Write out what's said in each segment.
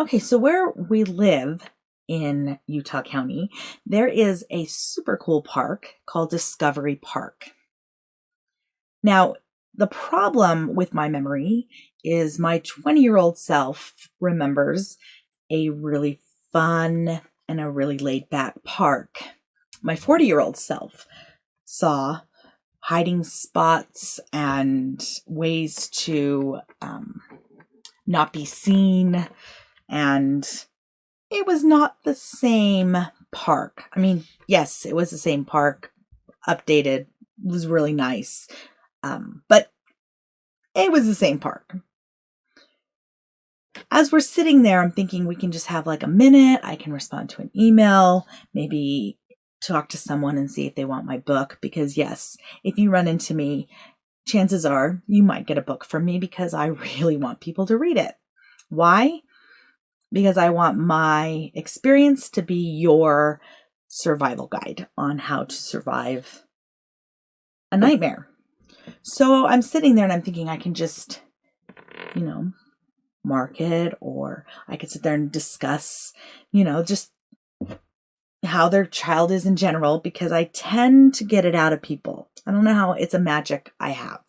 Okay, so where we live in Utah County, there is a super cool park called Discovery Park. Now, the problem with my memory is my 20-year-old self remembers a really fun and a really laid back park. My 40-year-old self saw hiding spots and ways to not be seen, and it was not the same park. I mean, yes, it was the same park, updated, was really nice, but it was the same park. As we're sitting there, I'm thinking we can just have like a minute. I can respond to an email, maybe talk to someone and see if they want my book. Because yes, if you run into me, chances are you might get a book from me because I really want people to read it. Why? Because I want my experience to be your survival guide on how to survive a nightmare. So I'm sitting there and I'm thinking I can just, mark it, or I could sit there and discuss, just how their child is in general, because I tend to get it out of people. I don't know how, it's a magic I have.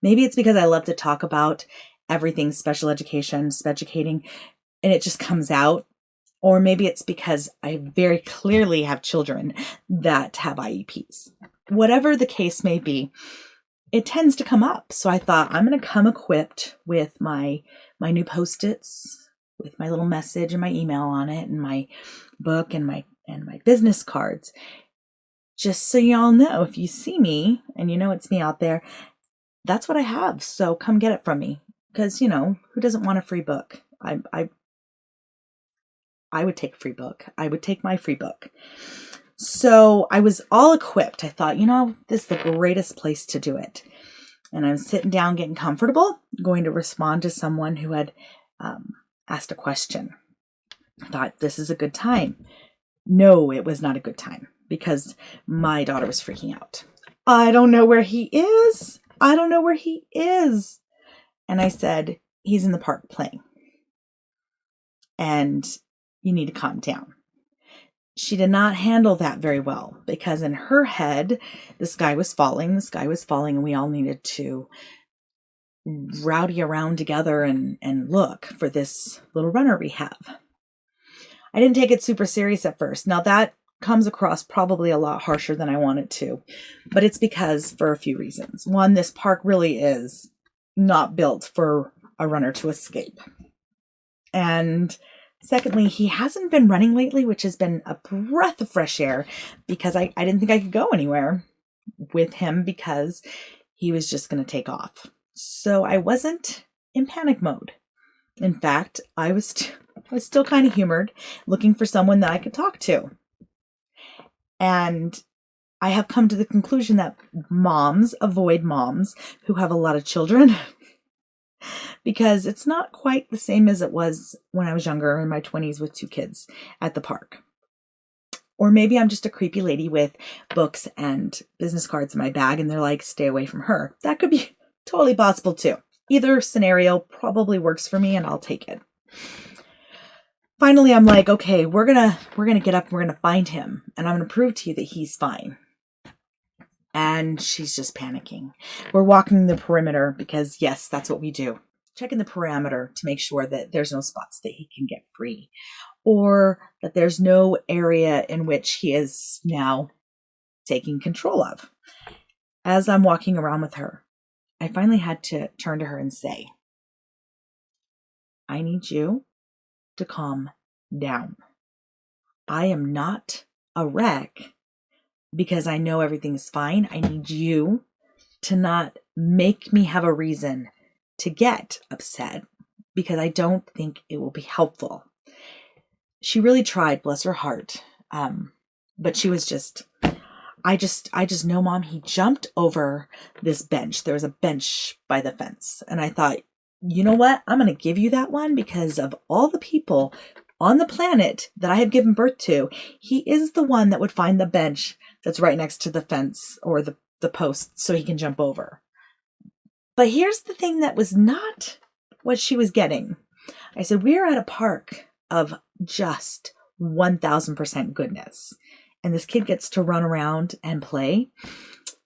Maybe it's because I love to talk about everything special education, speducating, and it just comes out. Or maybe it's because I very clearly have children that have IEPs. Whatever the case may be, it tends to come up. So I thought I'm going to come equipped with my new Post-its, with my little message and my email on it, and my book and my business cards. Just so y'all know, if you see me and you know it's me out there, that's what I have. So come get it from me. Because, who doesn't want a free book? I would take a free book. I would take my free book. So I was all equipped. I thought, this is the greatest place to do it. And I'm sitting down, getting comfortable, going to respond to someone who had asked a question. I thought, this is a good time. No, it was not a good time because my daughter was freaking out. I don't know where he is. I don't know where he is. And I said, he's in the park playing. And you need to calm down. She did not handle that very well because in her head, the sky was falling, and we all needed to rowdy around together and look for this little runner we have. I didn't take it super serious at first. Now that comes across probably a lot harsher than I want it to, but it's because for a few reasons. One, this park really is not built for a runner to escape. And secondly, he hasn't been running lately, which has been a breath of fresh air because I didn't think I could go anywhere with him because he was just going to take off. So I wasn't in panic mode. In fact, I was still kind of humored, looking for someone that I could talk to. And I have come to the conclusion that moms avoid moms who have a lot of children because it's not quite the same as it was when I was younger in my 20s with 2 kids at the park. Or maybe I'm just a creepy lady with books and business cards in my bag and they're like, stay away from her. That could be totally possible too. Either scenario probably works for me and I'll take it. Finally, I'm like, okay, we're gonna get up and we're gonna find him and I'm gonna prove to you that he's fine. And she's just panicking. We're walking the perimeter because yes, that's what we do. Checking the perimeter to make sure that there's no spots that he can get free or that there's no area in which he is now taking control of. As I'm walking around with her, I finally had to turn to her and say, I need you to calm down. I am not a wreck because I know everything's fine. I need you to not make me have a reason to get upset because I don't think it will be helpful. She really tried, bless her heart. But she was just, I just know, Mom, he jumped over this bench. There was a bench by the fence. And I thought, you know what? I'm going to give you that one because of all the people on the planet that I have given birth to, he is the one that would find the bench that's right next to the fence or the post so he can jump over. But here's the thing that was not what she was getting. I said, we're at a park of just 1000% goodness. And this kid gets to run around and play.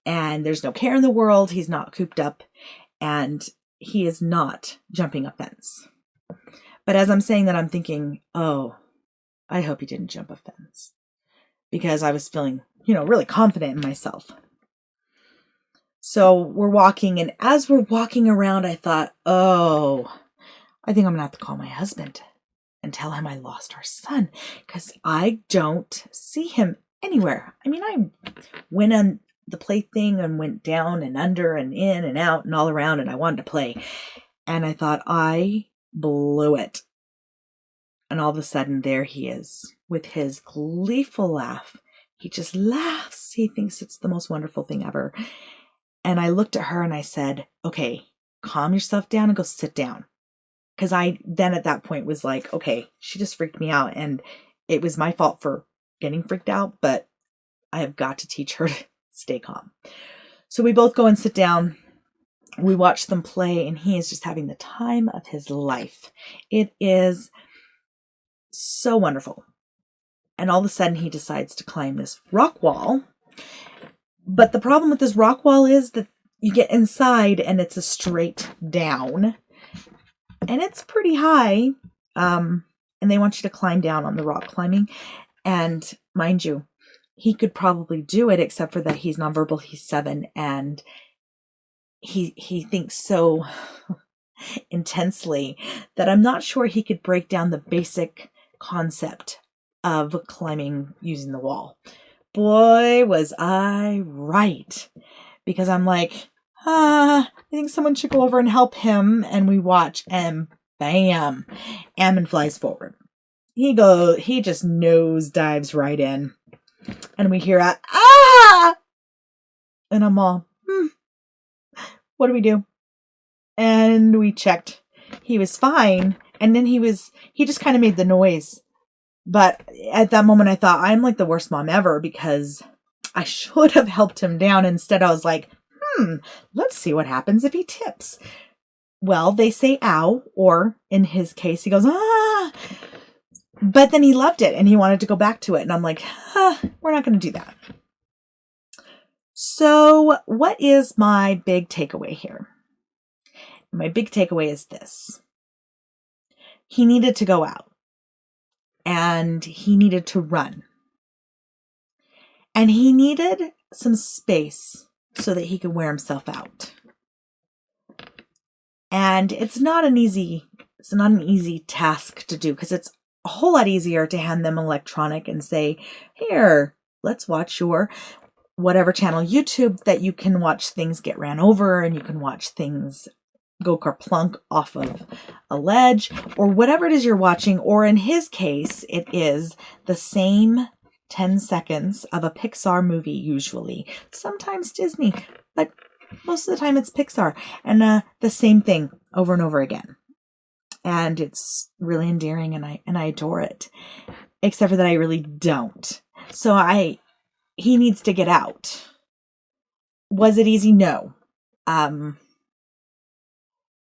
And there's no care in the world. He's not cooped up. And he is not jumping a fence. But as I'm saying that, I'm thinking, oh, I hope he didn't jump a fence. Because I was feeling, really confident in myself. So we're walking, and as we're walking around, I thought, oh, I think I'm going to have to call my husband and tell him I lost our son, because I don't see him anywhere. I mean, I went on the play thing and went down and under and in and out and all around, and I wanted to play. And I thought, I blew it. And all of a sudden, there he is with his gleeful laugh. He just laughs. He thinks it's the most wonderful thing ever. And I looked at her and I said, okay, calm yourself down and go sit down. Because I then at that point was like, okay, she just freaked me out. And it was my fault for getting freaked out, but I have got to teach her to stay calm. So we both go and sit down. We watch them play, and he is just having the time of his life. It is so wonderful. And all of a sudden he decides to climb this rock wall. But the problem with this rock wall is that you get inside and it's a straight down. And it's pretty high. And they want you to climb down on the rock climbing. And mind you, he could probably do it, except for that he's nonverbal. He's 7, and he thinks so intensely that I'm not sure he could break down the basic concept of climbing using the wall. Boy, was I right. Because I'm like, I think someone should go over and help him. And we watch, and bam, Ammon flies forward. He just nose dives right in. And we hear a, ah! And I'm all, what do we do? And we checked. He was fine. And then he just kind of made the noise. But at that moment, I thought, I'm like the worst mom ever, because I should have helped him down. Instead, I was like, let's see what happens if he tips. Well, they say ow, or in his case, he goes, ah. But then he loved it and he wanted to go back to it. And I'm like, we're not going to do that. So what is my big takeaway here? My big takeaway is this. He needed to go out. And he needed to run. And he needed some space so that he could wear himself out. And it's not an easy task to do, because it's a whole lot easier to hand them electronic and say, here, let's watch your whatever channel, YouTube, that you can watch things get ran over and you can watch things go kerplunk off of a ledge, or whatever it is you're watching. Or in his case, it is the same 10 seconds of a Pixar movie, usually. Sometimes Disney, but most of the time it's Pixar. And the same thing over and over again. And it's really endearing, and I adore it. Except for that I really don't. So he needs to get out. Was it easy? No.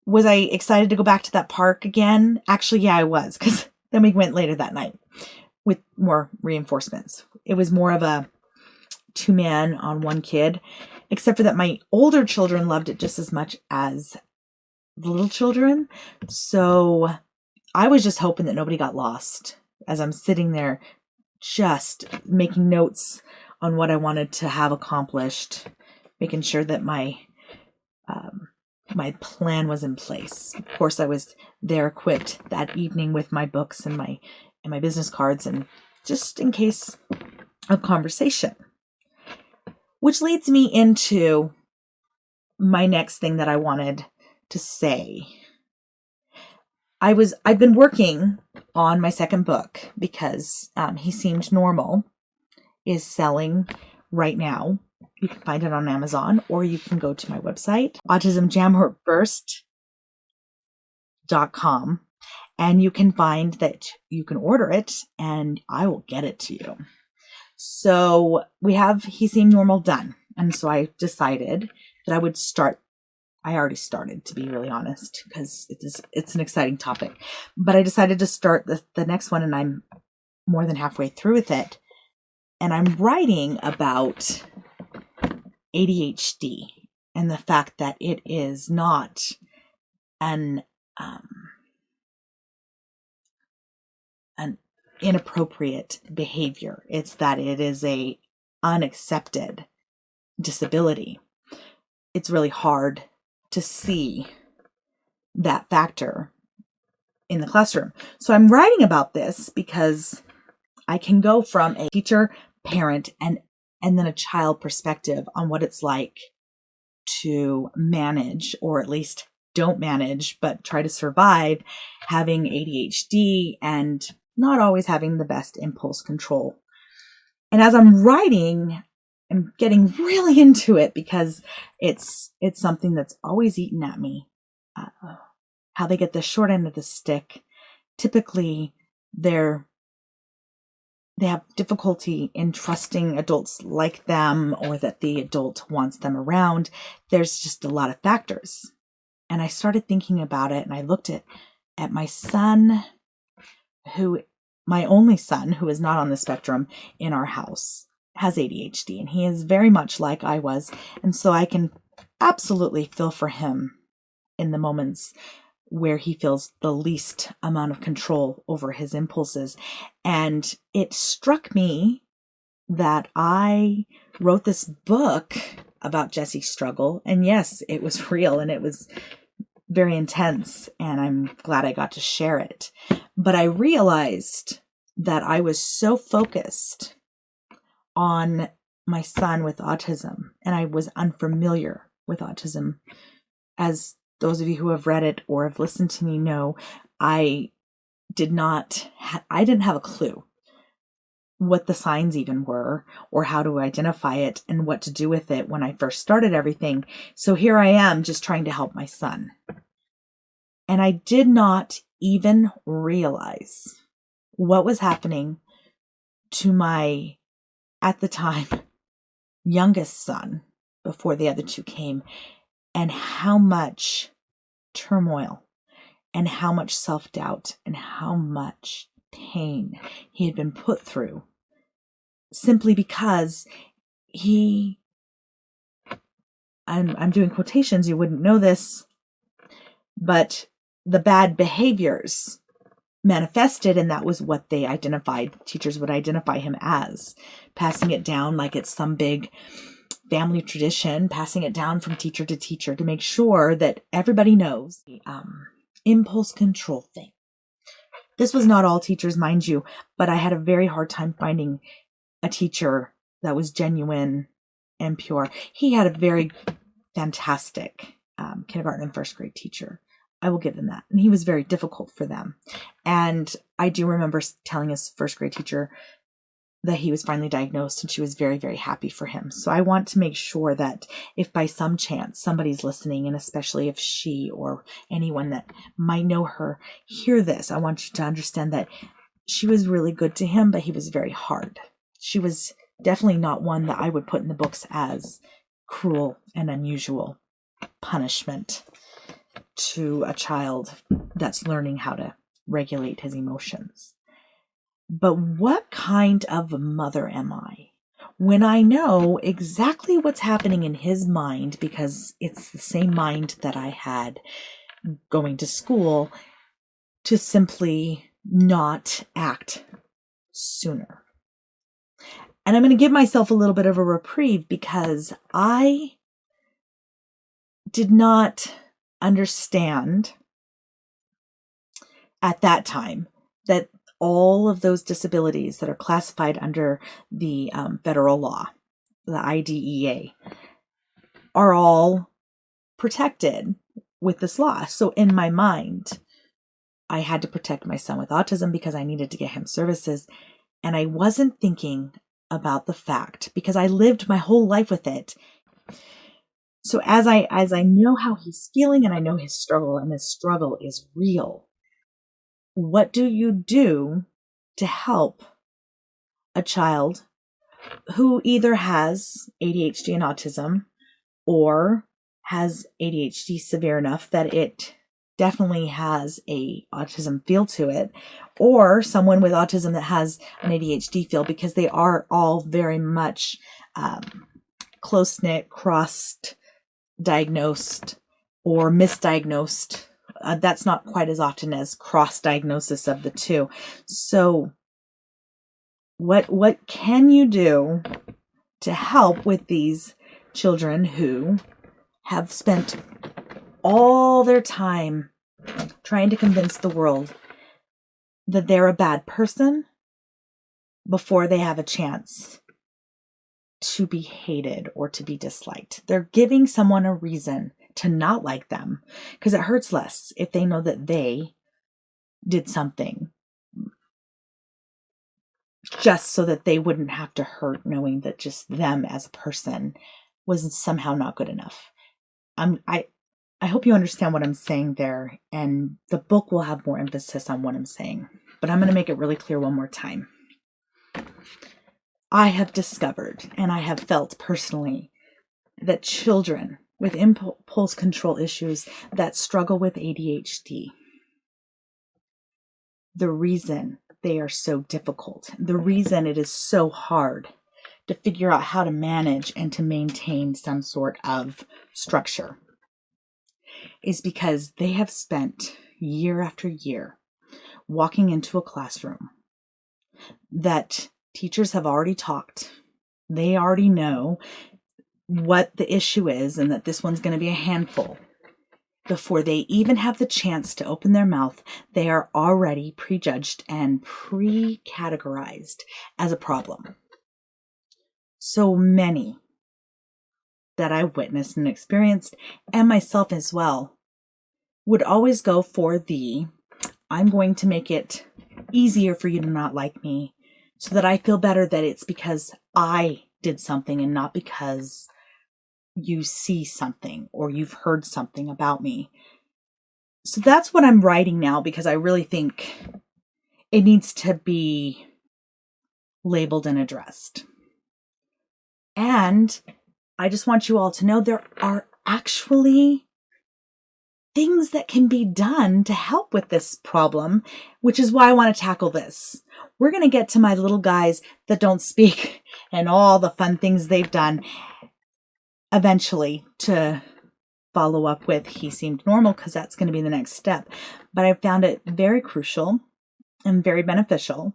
Was I excited to go back to that park again? Actually, yeah, I was, because then we went later that night with more reinforcements. It was more of a 2-man on 1 kid, except for that my older children loved it just as much as the little children. So I was just hoping that nobody got lost as I'm sitting there just making notes on what I wanted to have accomplished, making sure that my plan was in place. Of course, I was there equipped that evening with my books and my business cards, and just in case of conversation. Which leads me into my next thing that I wanted to say. I've been working on my second book, because He Seemed Normal is selling right now. You can find it on Amazon, or you can go to my website, autismjamheartburst.com, and you can find that you can order it and I will get it to you. So we have He Seemed Normal done. And so I decided that I would start I already started, to be really honest, because it's an exciting topic. But I decided to start the next one, and I'm more than halfway through with it. And I'm writing about ADHD and the fact that it is not an inappropriate behavior. It's that it is a unaccepted disability. It's really hard to see that factor in the classroom. So I'm writing about this because I can go from a teacher, parent, and then a child perspective on what it's like to manage, or at least don't manage, but try to survive having ADHD and not always having the best impulse control. And as I'm writing, I'm getting really into it because it's something that's always eaten at me. How they get the short end of the stick. Typically, they have difficulty in trusting adults like them, or that the adult wants them around. There's just a lot of factors. And I started thinking about it, and I looked at my son, my only son, who is not on the spectrum in our house, has ADHD, and he is very much like I was. And so I can absolutely feel for him in the moments where he feels the least amount of control over his impulses. And it struck me that I wrote this book about Jesse's struggle. And yes, it was real, and it was very intense, and I'm glad I got to share it. But I realized that I was so focused on my son with autism, and I was unfamiliar with autism. As those of you who have read it or have listened to me know, I didn't have a clue what the signs even were, or how to identify it and what to do with it when I first started everything. So here I am just trying to help my son. And I did not even realize what was happening to my, at the time, youngest son before the other two came, and how much turmoil and how much self-doubt and how much pain he had been put through, simply because I'm doing quotations, you wouldn't know this, but the bad behaviors manifested, and that was what they identified. Teachers would identify him as, passing it down like it's some big family tradition, passing it down from teacher to teacher to make sure that everybody knows the impulse control thing. This was not all teachers, mind you, but I had a very hard time finding a teacher that was genuine and pure. He had a very fantastic kindergarten and first grade teacher. I will give them that. And he was very difficult for them. And I do remember telling his first grade teacher that he was finally diagnosed, and she was very, very happy for him. So I want to make sure that if by some chance somebody's listening, and especially if she or anyone that might know her hear this, I want you to understand that she was really good to him, but he was very hard. She was definitely not one that I would put in the books as cruel and unusual punishment to a child that's learning how to regulate his emotions. But what kind of a mother am I when I know exactly what's happening in his mind, because it's the same mind that I had going to school, to simply not act sooner? And I'm going to give myself a little bit of a reprieve, because I did not understand at that time that all of those disabilities that are classified under the federal law, the IDEA, are all protected with this law. So in my mind, I had to protect my son with autism because I needed to get him services. And I wasn't thinking about the fact, because I lived my whole life with it. So as I know how he's feeling, and I know his struggle, and his struggle is real, what do you do to help a child who either has ADHD and autism, or has ADHD severe enough that it definitely has a autism feel to it, or someone with autism that has an ADHD feel, because they are all very much close-knit, crossed, diagnosed, or misdiagnosed. That's not quite as often as cross-diagnosis of the two. So what can you do to help with these children who have spent all their time trying to convince the world that they're a bad person before they have a chance to be hated or to be disliked? They're giving someone a reason to not like them, because it hurts less if they know that they did something just so that they wouldn't have to hurt, knowing that just them as a person was somehow not good enough. I hope you understand what I'm saying there, and the book will have more emphasis on what I'm saying, but I'm going to make it really clear one more time. I have discovered, and I have felt personally, that children with impulse control issues that struggle with ADHD, the reason they are so difficult, the reason it is so hard to figure out how to manage and to maintain some sort of structure, is because they have spent year after year walking into a classroom that teachers have already talked. They already know what the issue is and that this one's going to be a handful. Before they even have the chance to open their mouth, they are already prejudged and pre-categorized as a problem. So many that I've witnessed and experienced, and myself as well, would always go for I'm going to make it easier for you to not like me so that I feel better that it's because I did something and not because you see something or you've heard something about me. So that's what I'm writing now, because I really think it needs to be labeled and addressed. And I just want you all to know there are actually things that can be done to help with this problem, which is why I want to tackle this. We're going to get to my little guys that don't speak and all the fun things they've done eventually, to follow up with He Seemed Normal, because that's going to be the next step. But I found it very crucial and very beneficial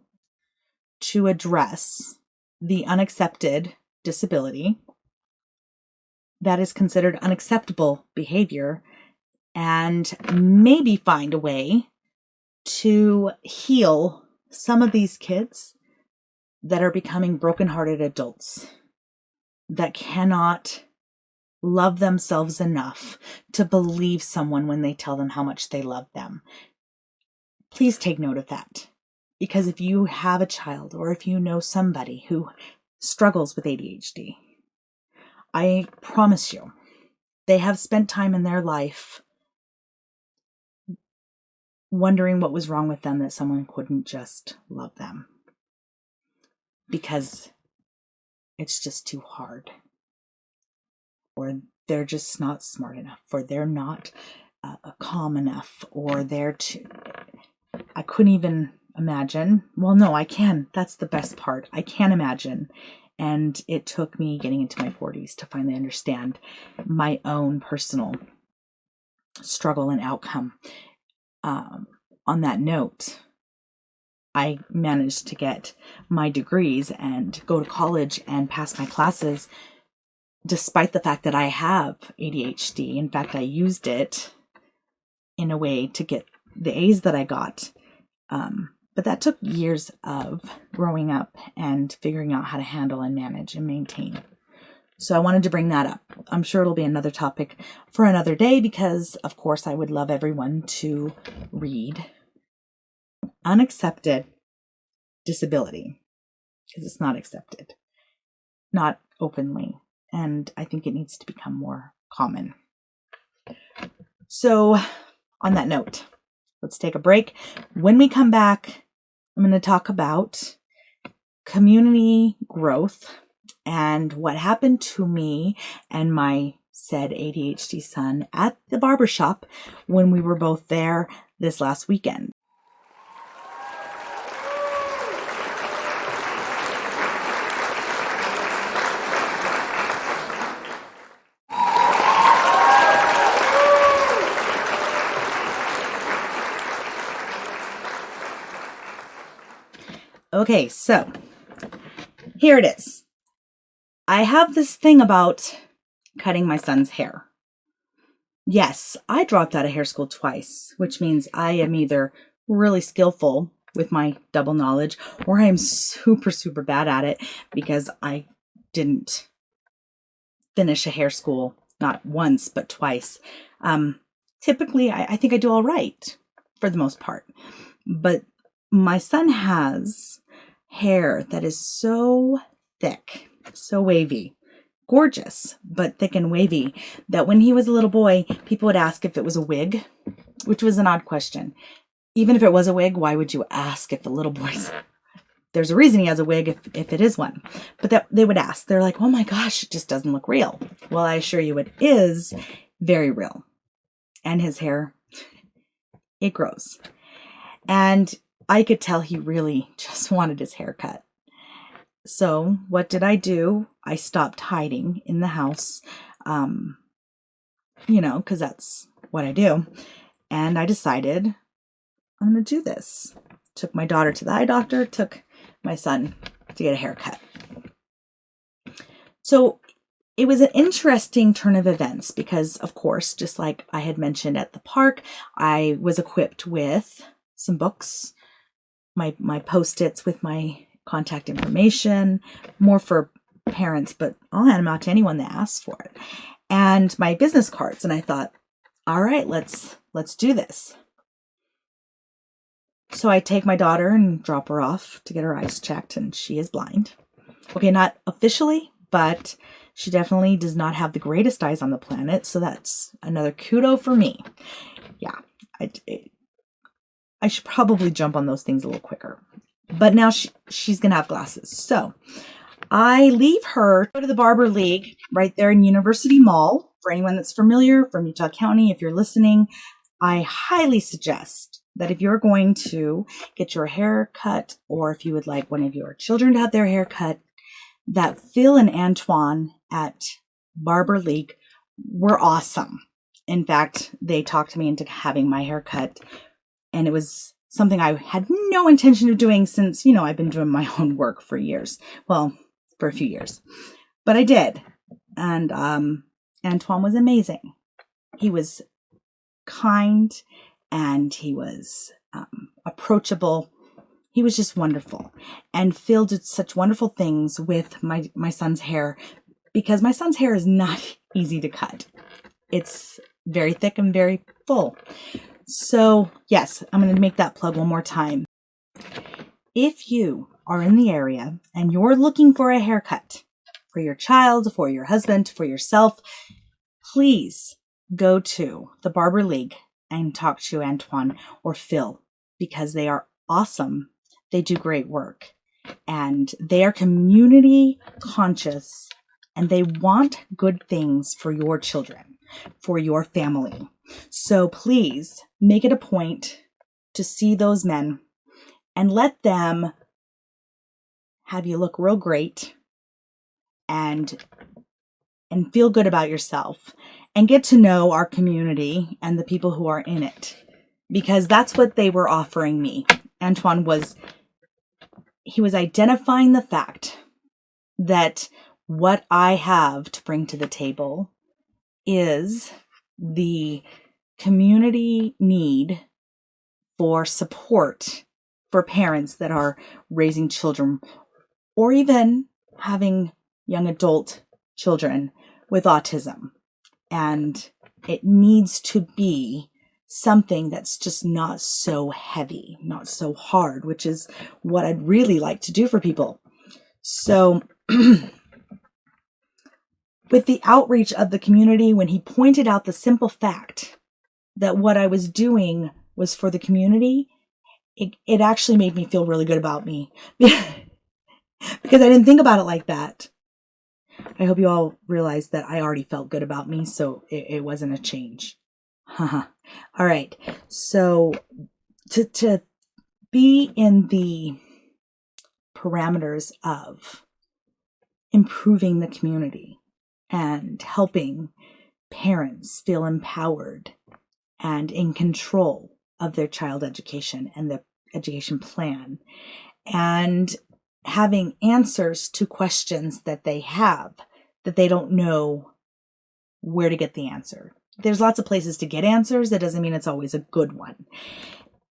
to address the unaccepted disability that is considered unacceptable behavior, and maybe find a way to heal some of these kids that are becoming brokenhearted adults that cannot love themselves enough to believe someone when they tell them how much they love them. Please take note of that, because if you have a child or if you know somebody who struggles with ADHD, I promise you, they have spent time in their life wondering what was wrong with them, that someone couldn't just love them, because it's just too hard, or they're just not smart enough, or they're not calm enough, or they're too... I couldn't even imagine. Well, no, I can. That's the best part. I can imagine. And it took me getting into my 40s to finally understand my own personal struggle and outcome. On that note, I managed to get my degrees and go to college and pass my classes despite the fact that I have ADHD. In fact, I used it in a way to get the A's that I got. But that took years of growing up and figuring out how to handle and manage and maintain. So I wanted to bring that up. I'm sure it'll be another topic for another day, because, of course, I would love everyone to read Unaccepted Disability, because it's not accepted, not openly, and I think it needs to become more common. So on that note, let's take a break. When we come back, I'm going to talk about community growth and what happened to me and my said ADHD son at the barber shop when we were both there this last weekend. Okay, so here it is. I have this thing about cutting my son's hair. Yes, I dropped out of hair school twice, which means I am either really skillful with my double knowledge or I am super, super bad at it because I didn't finish a hair school, not once, but twice. Typically, I think I do all right for the most part. But my son has hair that is so thick, so wavy, gorgeous, but thick and wavy, that when he was a little boy, people would ask if it was a wig, which was an odd question. Even if it was a wig, why would you ask if the little boy's... There's a reason he has a wig if it is one. But that they would ask. They're like, oh my gosh, it just doesn't look real. Well, I assure you it is very real. And his hair, it grows. And I could tell he really just wanted his hair cut. So what did I do? I stopped hiding in the house, because that's what I do. And I decided I'm going to do this. Took my daughter to the eye doctor, took my son to get a haircut. So it was an interesting turn of events because, of course, just like I had mentioned at the park, I was equipped with some books, my Post-its with my contact information, more for parents, but I'll hand them out to anyone that asks for it, and my business cards. And I thought, all right, let's do this. So I take my daughter and drop her off to get her eyes checked, and she is blind. Okay, not officially, but she definitely does not have the greatest eyes on the planet, so that's another kudo for me. Yeah, I should probably jump on those things a little quicker. But now she's going to have glasses. So I leave her, go to the Barber League right there in University Mall. For anyone that's familiar from Utah County, if you're listening, I highly suggest that if you're going to get your hair cut, or if you would like one of your children to have their hair cut, that Phil and Antoine at Barber League were awesome. In fact, they talked me into having my hair cut, and it was something I had no intention of doing since, I've been doing my own work for years. Well, for a few years. But I did. And Antoine was amazing. He was kind and he was approachable. He was just wonderful. And Phil did such wonderful things with my son's hair, because my son's hair is not easy to cut. It's very thick and very full. So yes, I'm going to make that plug one more time. If you are in the area and you're looking for a haircut for your child, for your husband, for yourself, please go to the Barber League and talk to Antoine or Phil, because they are awesome. They do great work and they are community conscious and they want good things for your children, for your family. So please make it a point to see those men and let them have you look real great and feel good about yourself and get to know our community and the people who are in it, because that's what they were offering me. Antoine was identifying the fact that what I have to bring to the table is the community need for support for parents that are raising children or even having young adult children with autism. And it needs to be something that's just not so heavy, not so hard, which is what I'd really like to do for people. So with the outreach of the community, when he pointed out the simple fact that what I was doing was for the community, it actually made me feel really good about me because I didn't think about it like that. I hope you all realized that I already felt good about me, so it wasn't a change. All right. So to be in the parameters of improving the community and helping parents feel empowered and in control of their child education and the education plan, and having answers to questions that they have that they don't know where to get the answer. There's lots of places to get answers. That doesn't mean it's always a good one.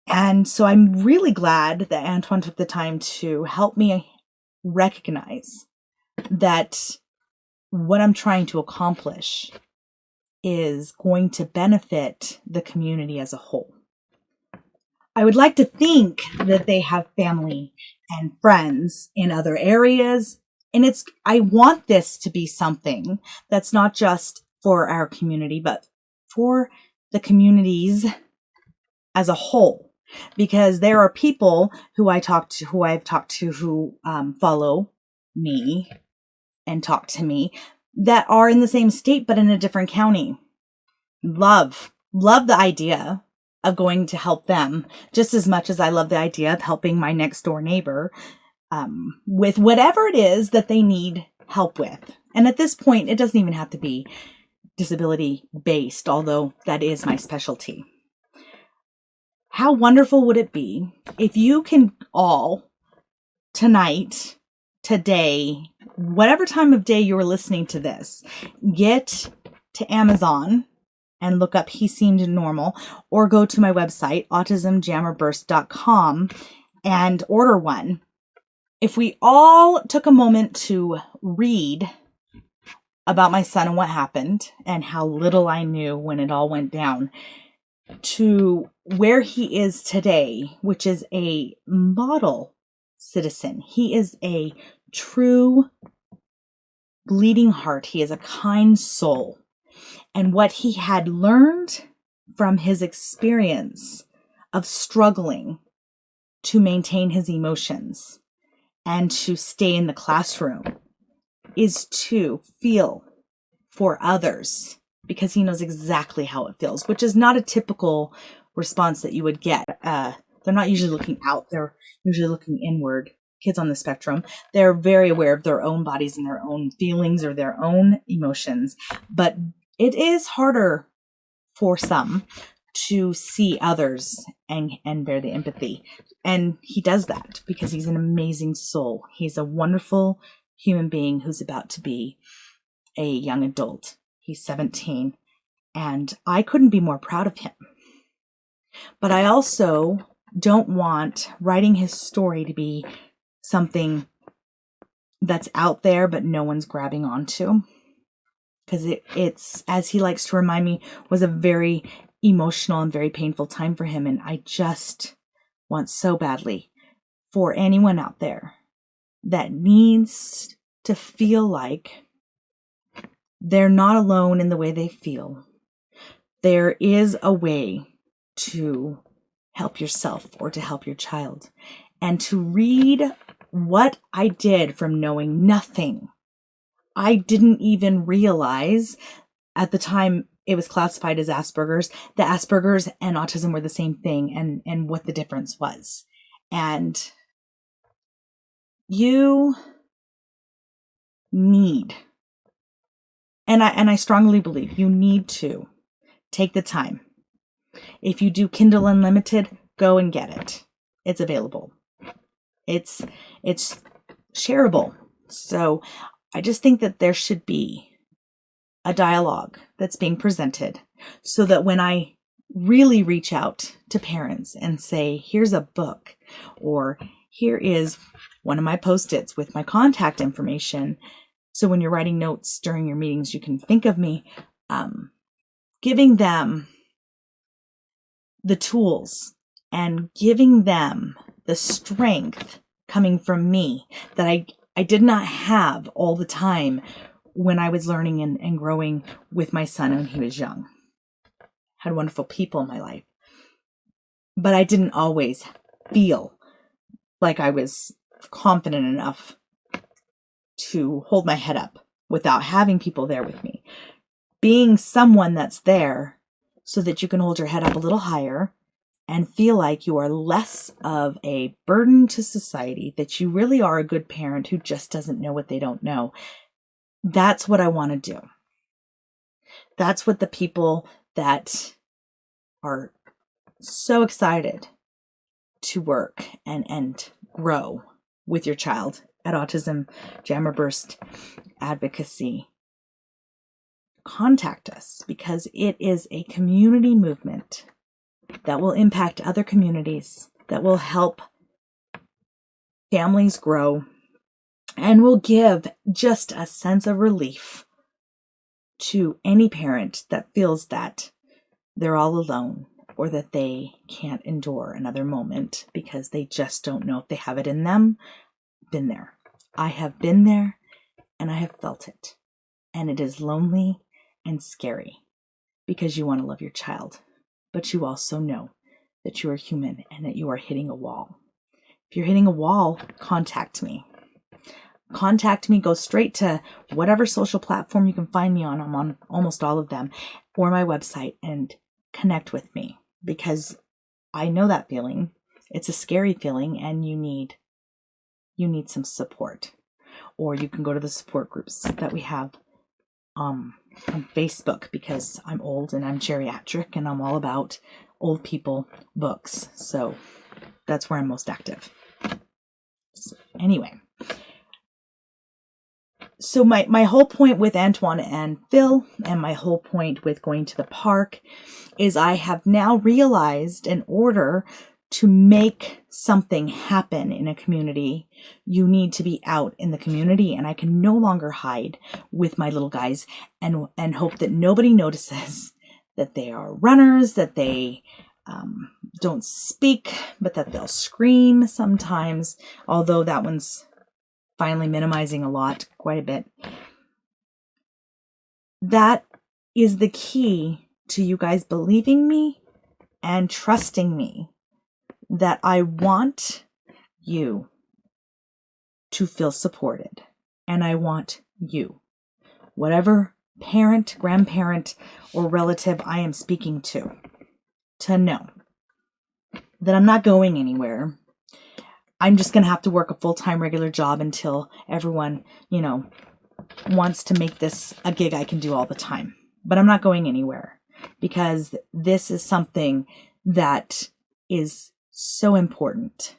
And so I'm really glad that Antoine took the time to help me recognize that what I'm trying to accomplish is going to benefit the community as a whole. I would like to think that they have family and friends in other areas. And I want this to be something that's not just for our community, but for the communities as a whole. Because there are people who I've talked to who follow me and talk to me that are in the same state, but in a different county. Love the idea of going to help them just as much as I love the idea of helping my next door neighbor with whatever it is that they need help with. And at this point, it doesn't even have to be disability based, although that is my specialty. How wonderful would it be if you can all tonight, today, whatever time of day you're listening to this, get to Amazon and look up He Seemed Normal, or go to my website, autismjammerburst.com, and order one. If we all took a moment to read about my son and what happened and how little I knew when it all went down, to where he is today, which is a model citizen. He is a true bleeding heart. He is a kind soul. And what he had learned from his experience of struggling to maintain his emotions and to stay in the classroom is to feel for others, because he knows exactly how it feels, which is not a typical response that you would get. They're not usually looking out. They're usually looking inward. Kids on the spectrum, they're very aware of their own bodies and their own feelings or their own emotions. But it is harder for some to see others and bear the empathy. And he does that because he's an amazing soul. He's a wonderful human being who's about to be a young adult. He's 17, and I couldn't be more proud of him. But I also don't want writing his story to be something that's out there but no one's grabbing onto. Because it's, as he likes to remind me, was a very emotional and very painful time for him. And I just want so badly for anyone out there that needs to feel like they're not alone in the way they feel. There is a way to help yourself or to help your child. And to read what I did from knowing nothing. I didn't even realize at the time it was classified as Asperger's, that Asperger's and autism were the same thing, and what the difference was. And you need, and I strongly believe you need to take the time. If you do Kindle Unlimited, go and get it. It's available. It's shareable. So I just think that there should be a dialogue that's being presented so that when I really reach out to parents and say, here's a book, or here is one of my Post-its with my contact information. So when you're writing notes during your meetings, you can think of me, giving them the tools and giving them the strength coming from me that I did not have all the time when I was learning and growing with my son when he was young. Had wonderful people in my life. But I didn't always feel like I was confident enough to hold my head up without having people there with me. Being someone that's there so that you can hold your head up a little higher and feel like you are less of a burden to society, that you really are a good parent who just doesn't know what they don't know. That's what I want to do. That's what the people that are so excited to work and grow with your child at Autism Jammer Burst Advocacy, contact us, because it is a community movement that will impact other communities, that will help families grow, and will give just a sense of relief to any parent that feels that they're all alone or that they can't endure another moment because they just don't know if they have it in them. Been there. I have been there and I have felt it. And it is lonely and scary because you want to love your child, but you also know that you are human and that you are hitting a wall. If you're hitting a wall, contact me. Contact me, go straight to whatever social platform you can find me on. I'm on almost all of them, or my website, and connect with me, because I know that feeling. It's a scary feeling and you need some support. Or you can go to the support groups that we have on Facebook, because I'm old and I'm geriatric and I'm all about old people books. So that's where I'm most active. So anyway. So my whole point with Antoine and Phil, and my whole point with going to the park, is I have now realized in order to make something happen in a community, you need to be out in the community, and I can no longer hide with my little guys and hope that nobody notices that they are runners, that they don't speak, but that they'll scream sometimes, although that one's finally minimizing quite a bit. That is the key to you guys believing me and trusting me, that I want you to feel supported. And I want you, whatever parent, grandparent, or relative I am speaking to know that I'm not going anywhere. I'm just going to have to work a full-time regular job until everyone, wants to make this a gig I can do all the time. But I'm not going anywhere, because this is something that is so important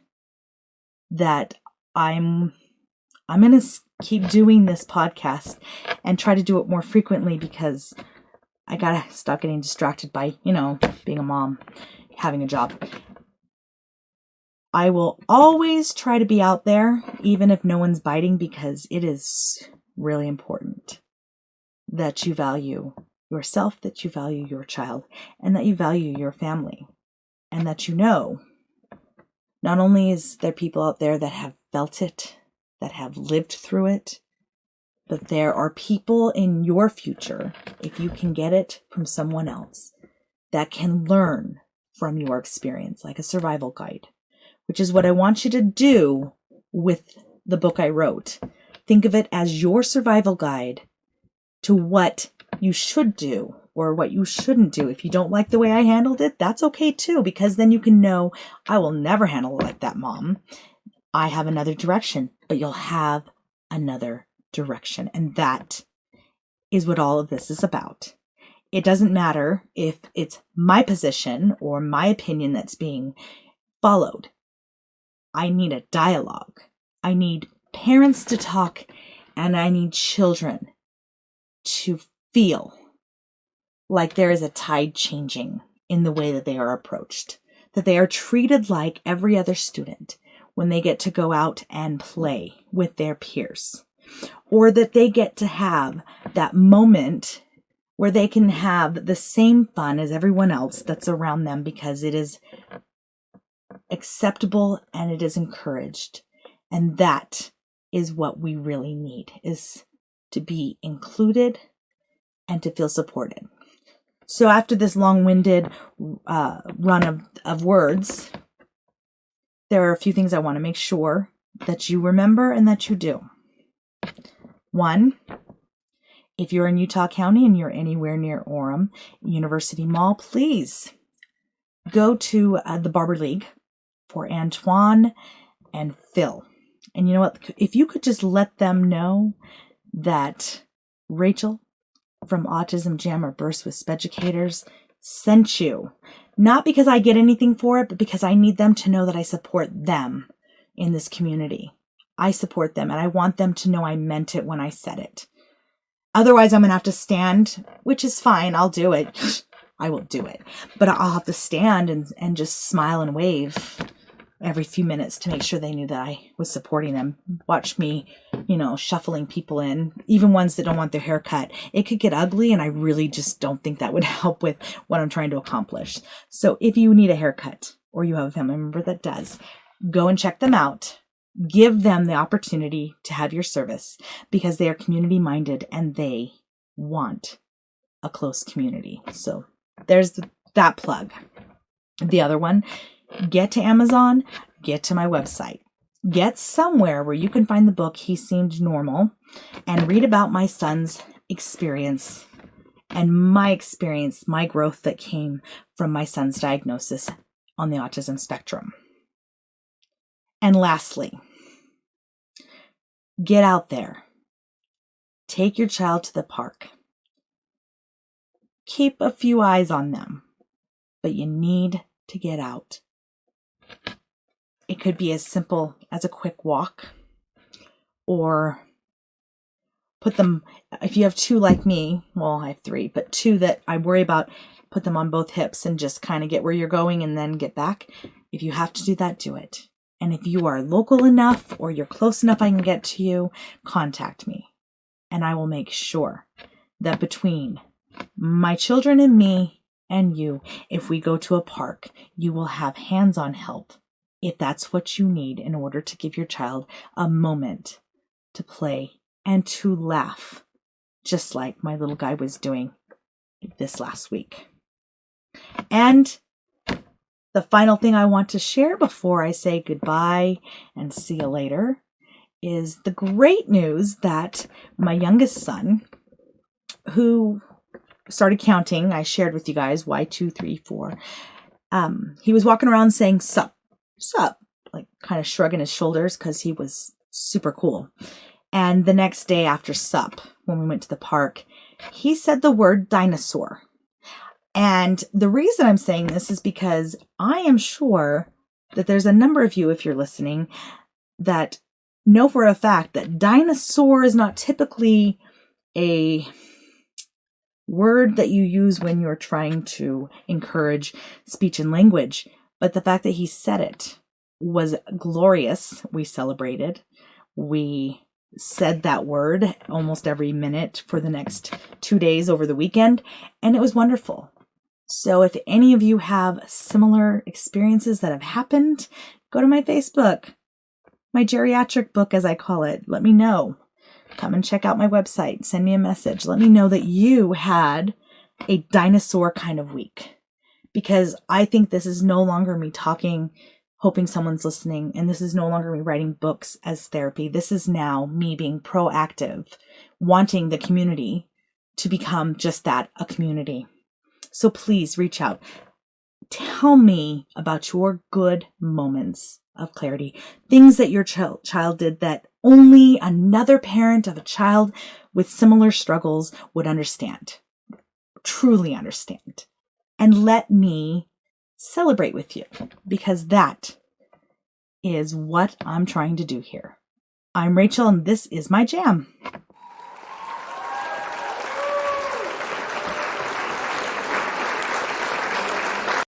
that I'm going to keep doing this podcast and try to do it more frequently, because I got to stop getting distracted by, being a mom, having a job. I will always try to be out there, even if no one's biting, because it is really important that you value yourself, that you value your child, and that you value your family. And that not only is there people out there that have felt it, that have lived through it, but there are people in your future, if you can get it from someone else, that can learn from your experience, like a survival guide. Which is what I want you to do with the book I wrote. Think of it as your survival guide to what you should do or what you shouldn't do. If you don't like the way I handled it, that's okay too, because then you can know I will never handle it like that, Mom. I have another direction, but you'll have another direction. And that is what all of this is about. It doesn't matter if it's my position or my opinion that's being followed. I need a dialogue. I need parents to talk, and I need children to feel like there is a tide changing in the way that they are approached, that they are treated like every other student when they get to go out and play with their peers, or that they get to have that moment where they can have the same fun as everyone else that's around them, because it is acceptable and it is encouraged. And that is what we really need, is to be included and to feel supported. So after this long-winded run of words, there are a few things I want to make sure that you remember and that you do. 1, If you're in Utah County and you're anywhere near Orem University Mall, please go to the Barber League for Antoine and Phil. And you know what? If you could just let them know that Rachel from Autism Jam or Burst with Speducators sent you. Not because I get anything for it, but because I need them to know that I support them in this community. I support them, and I want them to know I meant it when I said it. Otherwise, I'm going to have to stand, which is fine. I'll do it. I will do it. But I'll have to stand and just smile and wave every few minutes to make sure they knew that I was supporting them. Watch me, shuffling people in, even ones that don't want their hair cut. It could get ugly, and I really just don't think that would help with what I'm trying to accomplish. So if you need a haircut or you have a family member that does, go and check them out. Give them the opportunity to have your service because they are community minded and they want a close community. So there's that plug. The other one, get to Amazon, get to my website, get somewhere where you can find the book He Seemed Normal and read about my son's experience and my experience, my growth that came from my son's diagnosis on the autism spectrum. And lastly, get out there. Take your child to the park. Keep a few eyes on them, but you need to get out. It could be as simple as a quick walk, or put them, if you have two like me, well, I have three, but two that I worry about, put them on both hips and just kind of get where you're going and then get back. If you have to do that, do it. And if you are local enough or you're close enough I can get to you, contact me. And I will make sure that between my children and me and you, if we go to a park, you will have hands-on help if that's what you need in order to give your child a moment to play and to laugh, just like my little guy was doing this last week. And the final thing I want to share before I say goodbye and see you later is the great news that my youngest son, who started counting, I shared with you guys, 2, 3, 4. He was walking around saying, sup, like kind of shrugging his shoulders because he was super cool. And the next day after sup, when we went to the park, he said the word dinosaur. And the reason I'm saying this is because I am sure that there's a number of you, if you're listening, that know for a fact that dinosaur is not typically a word that you use when you're trying to encourage speech and language. But the fact that he said it was glorious. We celebrated. We said that word almost every minute for the next 2 days over the weekend, and it was wonderful. So if any of you have similar experiences that have happened, go to my Facebook, my geriatric book, as I call it. Let me know. Come and check out my website. Send me a message. Let me know that you had a dinosaur kind of week, because I think this is no longer me talking, hoping someone's listening, and this is no longer me writing books as therapy. This is now me being proactive, wanting the community to become just that, a community. So please reach out. Tell me about your good moments of clarity, things that your child did that only another parent of a child with similar struggles would understand, truly understand. And let me celebrate with you, because that is what I'm trying to do here. I'm Rachel, and this is my jam.